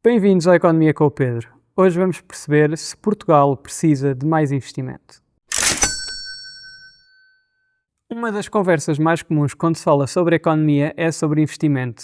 Bem-vindos à Economia com o Pedro. Hoje vamos perceber se Portugal precisa de mais investimento. Uma das conversas mais comuns quando se fala sobre economia é sobre investimento.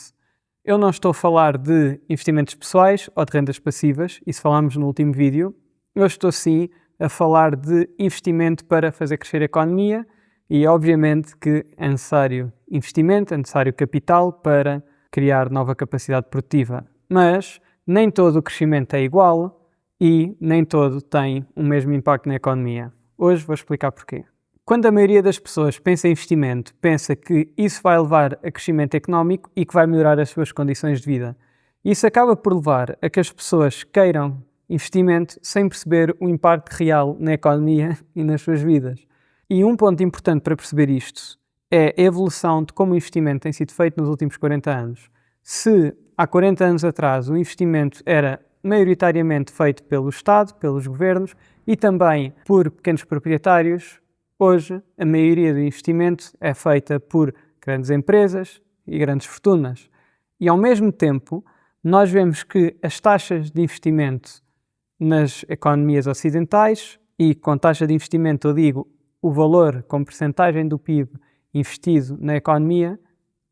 Eu não estou a falar de investimentos pessoais ou de rendas passivas, isso falámos no último vídeo. Eu estou sim a falar de investimento para fazer crescer a economia e obviamente que é necessário investimento, é necessário capital para criar nova capacidade produtiva. Mas nem todo o crescimento é igual e nem todo tem o mesmo impacto na economia. Hoje vou explicar porquê. Quando a maioria das pessoas pensa em investimento, pensa que isso vai levar a crescimento económico e que vai melhorar as suas condições de vida. Isso acaba por levar a que as pessoas queiram investimento sem perceber o impacto real na economia e nas suas vidas. E um ponto importante para perceber isto é a evolução de como o investimento tem sido feito nos últimos 40 anos. Se há 40 anos atrás o investimento era maioritariamente feito pelo Estado, pelos governos e também por pequenos proprietários, hoje a maioria do investimento é feita por grandes empresas e grandes fortunas. E ao mesmo tempo, nós vemos que as taxas de investimento nas economias ocidentais, e com taxa de investimento eu digo o valor como percentagem do PIB investido na economia,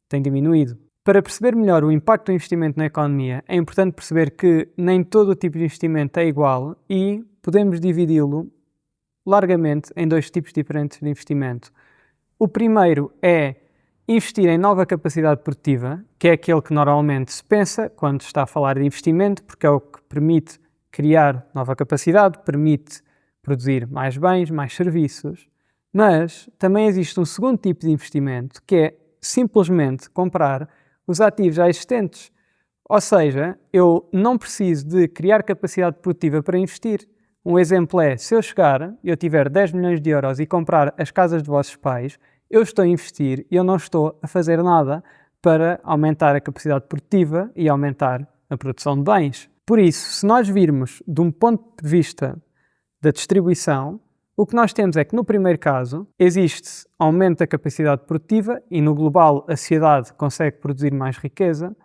tem diminuído. Para perceber melhor o impacto do investimento na economia, é importante perceber que nem todo o tipo de investimento é igual e podemos dividi-lo largamente em dois tipos diferentes de investimento. O primeiro é investir em nova capacidade produtiva, que é aquele que normalmente se pensa quando se está a falar de investimento, porque é o que permite criar nova capacidade, permite produzir mais bens, mais serviços. Mas também existe um segundo tipo de investimento, que é simplesmente comprar os ativos já existentes. Ou seja, eu não preciso de criar capacidade produtiva para investir. Um exemplo é, se eu chegar e eu tiver 10 milhões de euros e comprar as casas de vossos pais, eu estou a investir e eu não estou a fazer nada para aumentar a capacidade produtiva e aumentar a produção de bens. Por isso, se nós virmos de um ponto de vista da distribuição, o que nós temos é que no primeiro caso existe aumento da capacidade produtiva e no global a sociedade consegue produzir mais riqueza,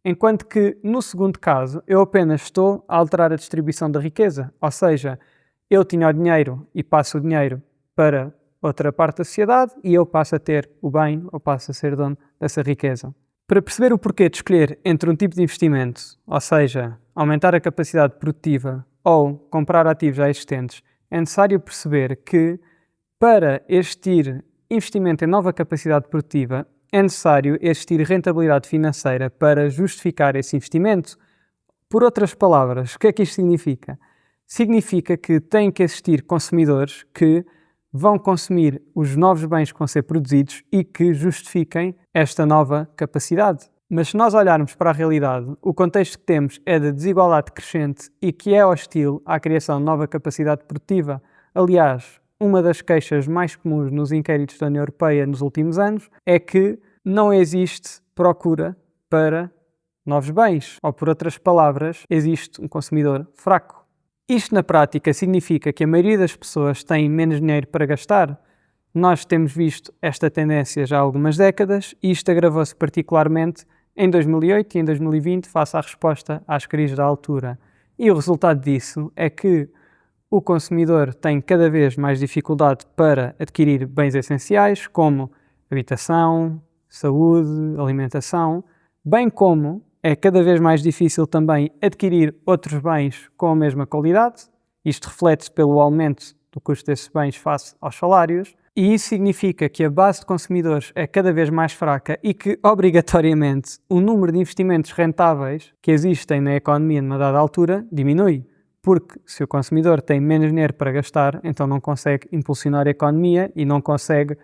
enquanto que no segundo caso eu apenas estou a alterar a distribuição da riqueza, ou seja, eu tinha o dinheiro e passo o dinheiro para outra parte da sociedade e eu passo a ter o bem ou passo a ser dono dessa riqueza. Para perceber o porquê de escolher entre um tipo de investimento, ou seja, aumentar a capacidade produtiva ou comprar ativos já existentes, é necessário perceber que, para existir investimento em nova capacidade produtiva, é necessário existir rentabilidade financeira para justificar esse investimento. Por outras palavras, o que é que isto significa? Significa que tem que existir consumidores que vão consumir os novos bens que vão ser produzidos e que justifiquem esta nova capacidade. Mas se nós olharmos para a realidade, o contexto que temos é de desigualdade crescente e que é hostil à criação de nova capacidade produtiva. Aliás, uma das queixas mais comuns nos inquéritos da União Europeia nos últimos anos é que não existe procura para novos bens, ou por outras palavras, existe um consumidor fraco. Isto na prática significa que a maioria das pessoas tem menos dinheiro para gastar. Nós temos visto esta tendência já há algumas décadas e isto agravou-se particularmente em 2008 e em 2020 face à resposta às crises da altura. E o resultado disso é que o consumidor tem cada vez mais dificuldade para adquirir bens essenciais como habitação, saúde, alimentação, bem como é cada vez mais difícil também adquirir outros bens com a mesma qualidade. Isto reflete-se pelo aumento do custo desses bens face aos salários. E isso significa que a base de consumidores é cada vez mais fraca e que, obrigatoriamente, o número de investimentos rentáveis que existem na economia numa dada altura diminui. Porque se o consumidor tem menos dinheiro para gastar, então não consegue impulsionar a economia e não consegue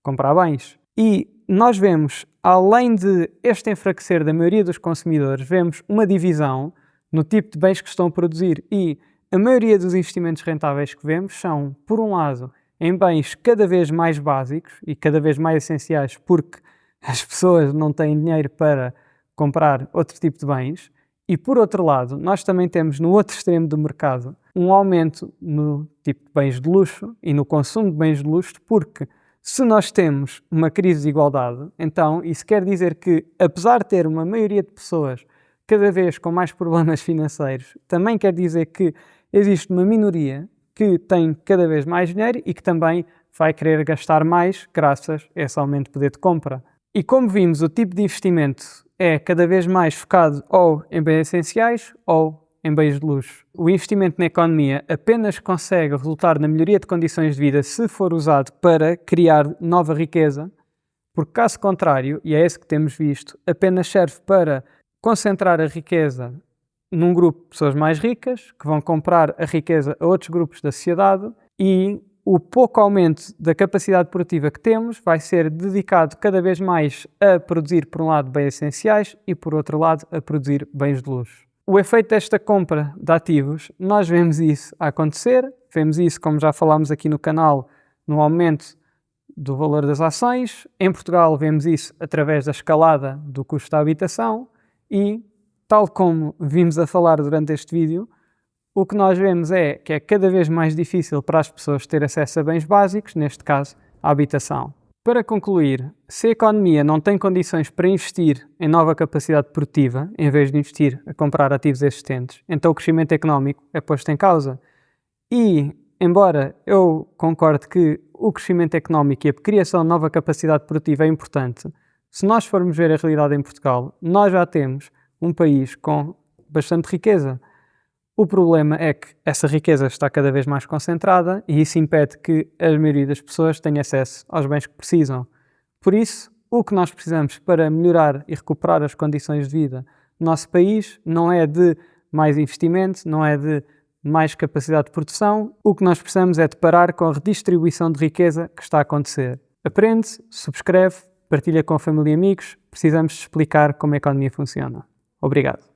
comprar bens. E nós vemos, além de este enfraquecer da maioria dos consumidores, vemos uma divisão no tipo de bens que estão a produzir e a maioria dos investimentos rentáveis que vemos são, por um lado, em bens cada vez mais básicos e cada vez mais essenciais porque as pessoas não têm dinheiro para comprar outro tipo de bens. E por outro lado, nós também temos no outro extremo do mercado um aumento no tipo de bens de luxo e no consumo de bens de luxo porque se nós temos uma crise de igualdade, então isso quer dizer que, apesar de ter uma maioria de pessoas cada vez com mais problemas financeiros, também quer dizer que existe uma minoria que tem cada vez mais dinheiro e que também vai querer gastar mais graças a esse aumento de poder de compra. E como vimos, o tipo de investimento é cada vez mais focado ou em bens essenciais ou em bens de luxo. O investimento na economia apenas consegue resultar na melhoria de condições de vida se for usado para criar nova riqueza, porque caso contrário, e é esse que temos visto, apenas serve para concentrar a riqueza num grupo de pessoas mais ricas, que vão comprar a riqueza a outros grupos da sociedade, e o pouco aumento da capacidade produtiva que temos vai ser dedicado cada vez mais a produzir, por um lado, bens essenciais e, por outro lado, a produzir bens de luxo. O efeito desta compra de ativos, nós vemos isso a acontecer, vemos isso, como já falámos aqui no canal, no aumento do valor das ações. Em Portugal vemos isso através da escalada do custo da habitação e, tal como vimos a falar durante este vídeo, o que nós vemos é que é cada vez mais difícil para as pessoas ter acesso a bens básicos, neste caso, a habitação. Para concluir, se a economia não tem condições para investir em nova capacidade produtiva, em vez de investir a comprar ativos existentes, então o crescimento económico é posto em causa. E, embora eu concorde que o crescimento económico e a criação de nova capacidade produtiva é importante, se nós formos ver a realidade em Portugal, nós já temos um país com bastante riqueza. O problema é que essa riqueza está cada vez mais concentrada e isso impede que a maioria das pessoas tenha acesso aos bens que precisam. Por isso, o que nós precisamos para melhorar e recuperar as condições de vida do nosso país não é de mais investimento, não é de mais capacidade de produção. O que nós precisamos é de parar com a redistribuição de riqueza que está a acontecer. Aprende, subscreve, partilha com a família e amigos. Precisamos explicar como a economia funciona. Obrigado.